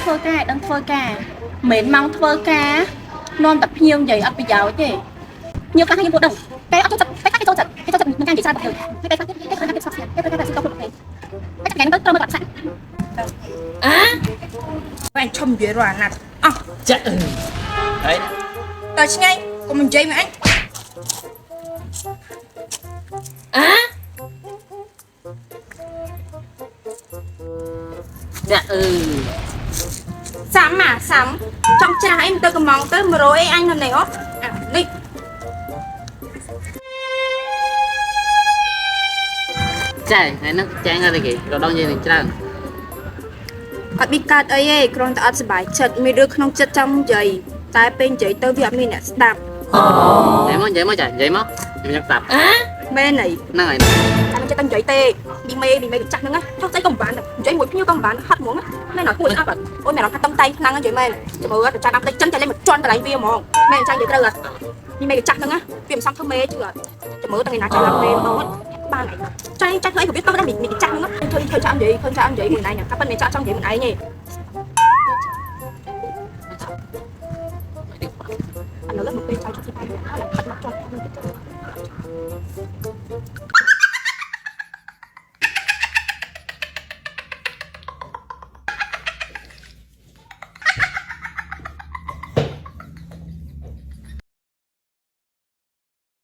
thơ ca đang thơ ca mến mong thơ ca non tập hiêu vậy ấp bị giáo chứ nhiều cái hay như bộ đồng cái ấp cho cái cho chật mình càng chỉ ra bật đường cái khác cái sắp xếp cái là sao không được cái cái nó có mà sẵn à anh chồng dễ rồi nè à Chết đấy tới ngay của mình chơi mà anh à dạ sắm mà sắm trong cha em tôi cầm mong tới mà rồi anh lần này ó à đi chạy này nó chạy ra đây kì rồi đâu như này chơiអត់មានកើតអីទេគ្រាន់តែអត់សុបាយចិត្តមានរឿងក្នុងចិត្តចង់និយាយតែពេលនិយាយទៅវាអត់មានអ្នកស្ដាប់ vậy mới chạy vậy mới em nhập tập មែនអី nó này តែមិនចេះតែនិយាយទេឌីមេកញ្ចាស់ហ្នឹងណាចុះស្អីក៏មិនបាននិយាយមួយភ្ញៀវក៏មិនបានហត់ហ្មងណែណោះគួរស្អប់អត់អូនណែណោះថាតំតែងខ្លាំងនិយាយមែនចាំមើលតែចាំដល់តិចចឹងតែលេងមកជន់កន្លែងវាហ្មងមែនចាញ់និយាយត្រូវអត់ឌីមេកញ្ចាស់ហ្នឹងណាវាមិនសមធ្វើមេជឿអត់ចាំមើលតែថ្ងៃណាចាំឡើងមេបងបានអីចាញ់ធ្វើអីក៏វាទៅដល់មីកញ្ចាស់ហ្នឹងធ្វើចាក់និយាយមួយឯងកាប៉ិនមិនចាក់ចង់និយាយមួយឯងទេ anh nói một bên trái cho chị bay nó là thật mặt cho